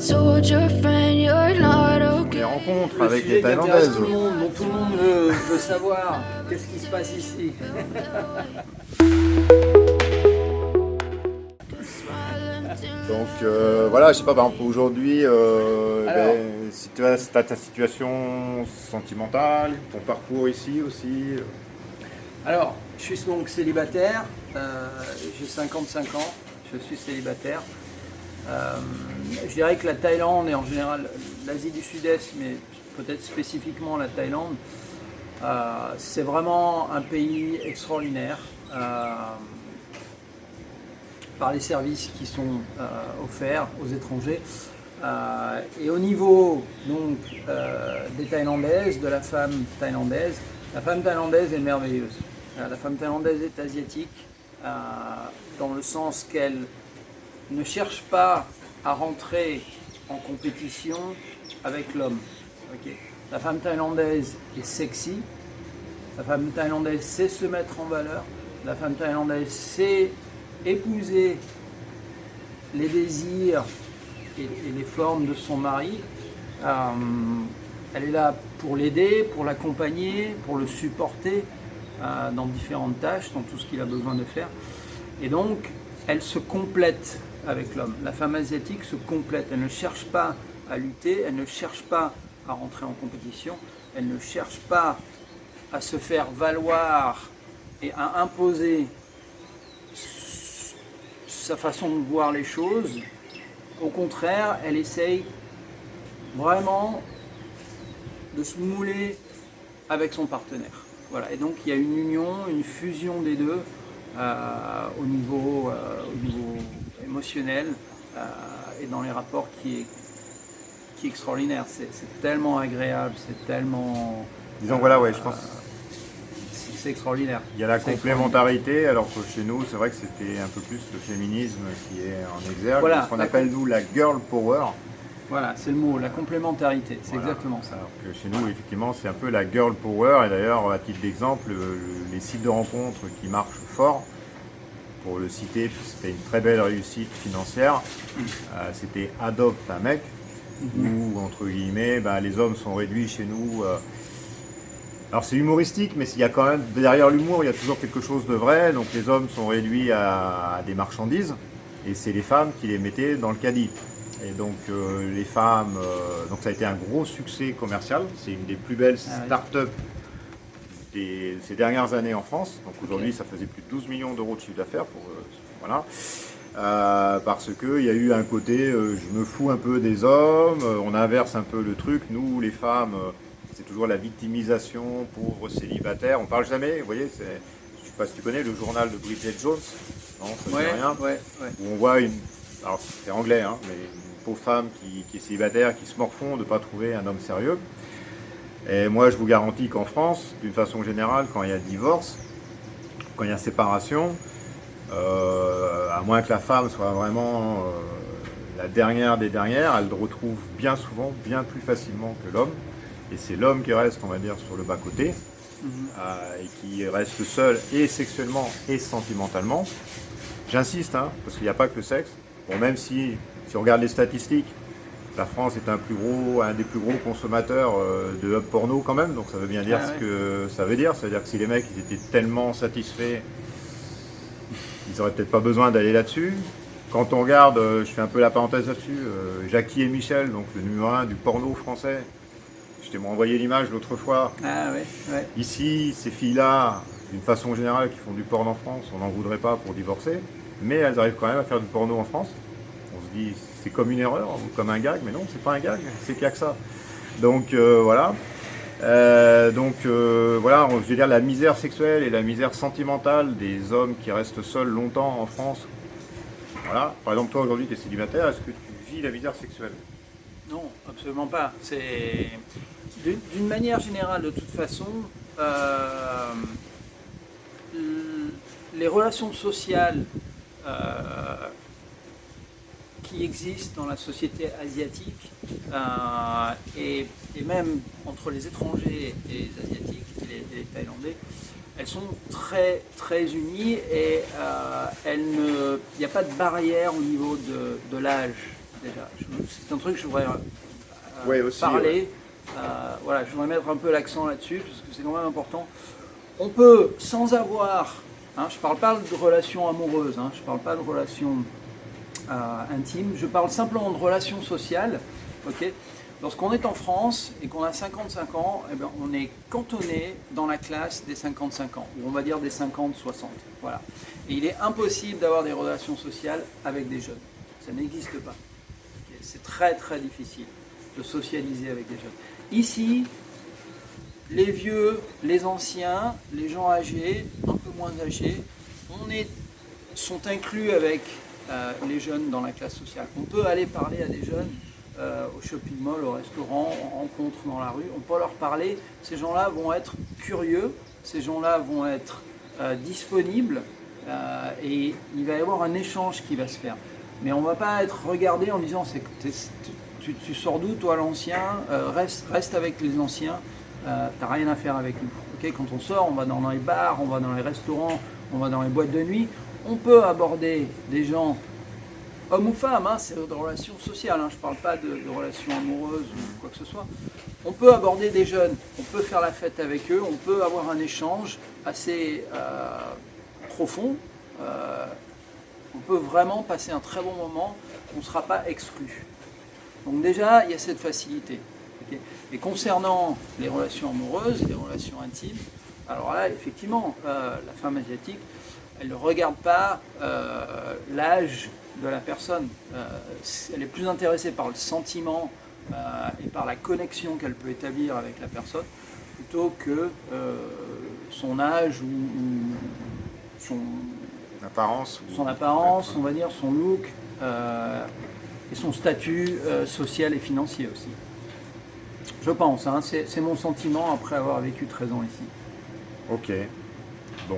told your friend you're not okay. Les rencontres Le avec sujet les qui intéresse Thaïlandaises. tout le monde, dont tout le monde veut savoir qu'est-ce qui se passe ici. Donc voilà, je sais pas, par exemple aujourd'hui, Alors. si tu as ta situation sentimentale, ton parcours ici aussi. Alors, je suis donc célibataire, j'ai 55 ans, je suis célibataire. Je dirais que la Thaïlande et en général l'Asie du Sud-Est, mais peut-être spécifiquement la Thaïlande, c'est vraiment un pays extraordinaire par les services qui sont offerts aux étrangers. Et au niveau donc, des Thaïlandaises, de la femme thaïlandaise est merveilleuse. La femme thaïlandaise est asiatique, dans le sens qu'elle ne cherche pas à rentrer en compétition avec l'homme. Okay. La femme thaïlandaise est sexy, la femme thaïlandaise sait se mettre en valeur, la femme thaïlandaise sait épouser les désirs et les formes de son mari. Elle est là pour l'aider, pour l'accompagner, pour le supporter dans différentes tâches, dans tout ce qu'il a besoin de faire. Et donc, elle se complète avec l'homme. La femme asiatique se complète. Elle ne cherche pas à lutter, elle ne cherche pas à rentrer en compétition, elle ne cherche pas à se faire valoir et à imposer sa façon de voir les choses. Au contraire, elle essaye vraiment de se mouler avec son partenaire. Voilà. Et donc il y a une union, une fusion des deux au niveau émotionnel et dans les rapports qui est extraordinaire. C'est tellement agréable, c'est tellement... Disons voilà, ouais, je pense. C'est extraordinaire. Il y a la complémentarité, alors que chez nous, c'est vrai que c'était un peu plus le féminisme qui est en exergue, Voilà, ce qu'on appelle nous la girl power. Voilà, c'est le mot, la complémentarité, c'est Voilà. Exactement ça. Alors que chez nous, effectivement, c'est un peu la girl power, et d'ailleurs, à titre d'exemple, les sites de rencontres qui marchent fort, pour le citer, c'était une très belle réussite financière, c'était Adopte un mec, où, entre guillemets, les hommes sont réduits chez nous. Alors c'est humoristique, mais il y a quand même, derrière l'humour, il y a toujours quelque chose de vrai. Donc les hommes sont réduits à des marchandises, et c'est les femmes qui les mettaient dans le caddie. Et donc les femmes, donc ça a été un gros succès commercial. C'est une des plus belles startups ces dernières années en France. Donc aujourd'hui, ça faisait plus de 12 millions d'euros de chiffre d'affaires. Voilà. Parce qu'il y a eu un côté, je me fous un peu des hommes, on inverse un peu le truc. Nous, les femmes, c'est toujours la victimisation, pauvres célibataires. On parle jamais, vous voyez, je ne sais pas si tu connais le journal de Bridget Jones. Non, ça ne dit rien. Où on voit alors c'est anglais, hein, mais une pauvre femme qui est célibataire, qui se morfond de ne pas trouver un homme sérieux. Et moi, je vous garantis qu'en France, d'une façon générale, quand il y a divorce, quand il y a séparation, à moins que la femme soit vraiment la dernière des dernières, elle le retrouve bien souvent, bien plus facilement que l'homme. Et c'est l'homme qui reste, on va dire, sur le bas-côté, et qui reste seul et sexuellement et sentimentalement. J'insiste, hein, parce qu'il n'y a pas que le sexe. Bon, même si on regarde les statistiques, la France est un des plus gros consommateurs de hub porno quand même, donc ça veut bien dire ce que ça veut dire. Ça veut dire que si les mecs ils étaient tellement satisfaits, ils n'auraient peut-être pas besoin d'aller là-dessus. Quand on regarde, je fais un peu la parenthèse là-dessus, Jackie et Michel, donc le numéro 1 du porno français, je t'ai envoyé l'image l'autre fois. Ici, ces filles-là, d'une façon générale, qui font du porno en France, on n'en voudrait pas pour divorcer, mais elles arrivent quand même à faire du porno en France. On se dit, c'est comme une erreur, ou comme un gag, mais non, c'est pas un gag, c'est qu'il n'y a que ça. Donc voilà. Voilà, je veux dire, la misère sexuelle et la misère sentimentale des hommes qui restent seuls longtemps en France. Voilà. Par exemple, toi aujourd'hui, tu es célibataire, est-ce que tu vis la misère sexuelle? Non, absolument pas. C'est d'une manière générale, de toute façon, les relations sociales qui existent dans la société asiatique et même entre les étrangers et les asiatiques et les Thaïlandais, elles sont très très unies et il n'y a pas de barrière au niveau de l'âge. déjà. C'est un truc que je voudrais Ouais, aussi, parler. Voilà, je voudrais mettre un peu l'accent là-dessus, parce que c'est quand même important. On peut, sans avoir, je ne parle pas de relations amoureuses, je ne parle pas de relations intimes, je parle simplement de relations sociales. Okay. Lorsqu'on est en France et qu'on a 55 ans, eh bien, on est cantonné dans la classe des 55 ans, ou on va dire des 50-60. Voilà. Et il est impossible d'avoir des relations sociales avec des jeunes. Ça n'existe pas. Okay. C'est très très difficile de socialiser avec des jeunes. Ici, les vieux, les anciens, les gens âgés, un peu moins âgés, sont inclus avec les jeunes dans la classe sociale. On peut aller parler à des jeunes au shopping mall, au restaurant, en rencontre dans la rue, on peut leur parler. Ces gens-là vont être curieux, ces gens-là vont être disponibles et il va y avoir un échange qui va se faire. Mais on ne va pas être regardé en disant tu sors d'où toi l'ancien, reste avec les anciens, t'as rien à faire avec nous. Okay, quand on sort, on va dans les bars, on va dans les restaurants, on va dans les boîtes de nuit, on peut aborder des gens, hommes ou femmes, c'est de relations sociales, je ne parle pas de relations amoureuses ou quoi que ce soit. On peut aborder des jeunes, on peut faire la fête avec eux, on peut avoir un échange assez profond, on peut vraiment passer un très bon moment, on ne sera pas exclu. Donc déjà, il y a cette facilité. Okay. Et concernant les relations amoureuses, les relations intimes, alors là, effectivement, la femme asiatique, elle ne regarde pas l'âge de la personne. Elle est plus intéressée par le sentiment et par la connexion qu'elle peut établir avec la personne, plutôt que son âge ou son apparence, on va dire, son look, et son statut social et financier aussi. Je pense, c'est mon sentiment après avoir vécu 13 ans ici. Ok. Bon,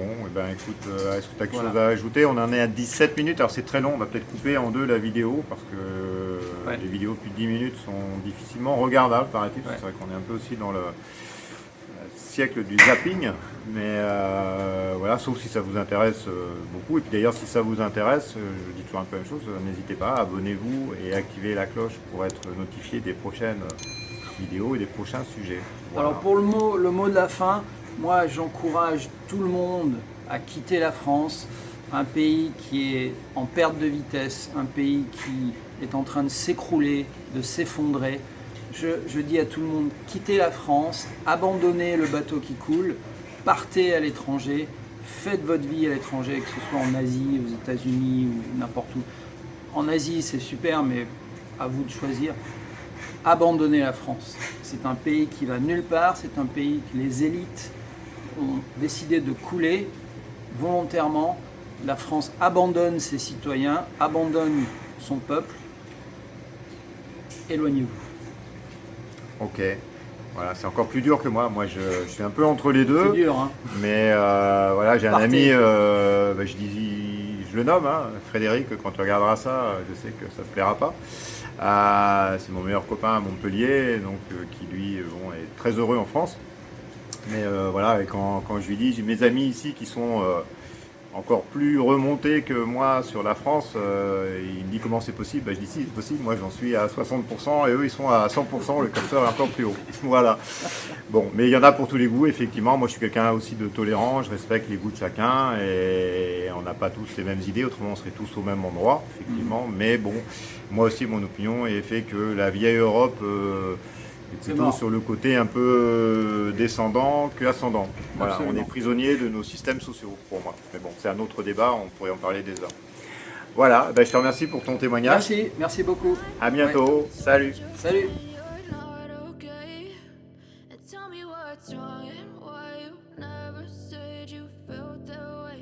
écoute, est-ce que tu as quelque chose à ajouter? On en est à 17 minutes, alors c'est très long, on va peut-être couper en deux la vidéo, parce que les vidéos plus de 10 minutes sont difficilement regardables, paraît-il. C'est vrai qu'on est un peu aussi dans le siècle du zapping, mais voilà, sauf si ça vous intéresse beaucoup. Et puis d'ailleurs, si ça vous intéresse, je dis toujours un peu la même chose, n'hésitez pas, abonnez-vous et activez la cloche pour être notifié des prochaines vidéos et des prochains sujets. Voilà. Alors pour le mot de la fin, moi j'encourage tout le monde à quitter la France, un pays qui est en perte de vitesse, un pays qui est en train de s'écrouler, de s'effondrer. Je dis à tout le monde, quittez la France, abandonnez le bateau qui coule, partez à l'étranger, faites votre vie à l'étranger, que ce soit en Asie, aux États-Unis ou n'importe où. En Asie c'est super, mais à vous de choisir. Abandonnez la France. C'est un pays qui va nulle part, c'est un pays que les élites ont décidé de couler volontairement. La France abandonne ses citoyens, abandonne son peuple. Éloignez-vous. Ok, voilà, c'est encore plus dur que moi. Moi, je suis un peu entre les deux. C'est dur, Mais voilà, j'ai un ami, je le nomme, Frédéric. Quand tu regarderas ça, je sais que ça te plaira pas. C'est mon meilleur copain à Montpellier, donc qui lui est très heureux en France. Mais voilà, et quand je lui dis, j'ai mes amis ici qui sont encore plus remontés que moi sur la France, il me dit comment c'est possible. Je dis si, c'est possible, moi j'en suis à 60% et eux ils sont à 100%, le curseur est encore plus haut. Voilà. Bon, mais il y en a pour tous les goûts, effectivement. Moi je suis quelqu'un aussi de tolérant, je respecte les goûts de chacun et on n'a pas tous les mêmes idées, autrement on serait tous au même endroit, effectivement. Mais bon, moi aussi mon opinion est fait que la vieille Europe est plutôt sur le côté un peu descendant que ascendant. Voilà, on est prisonnier de nos systèmes sociaux pour moi. Mais bon, c'est un autre débat, on pourrait en parler des heures. Voilà, je te remercie pour ton témoignage. Merci beaucoup. À bientôt, salut. Salut. You're not okay. And tell me what's wrong and why you never said you felt that way.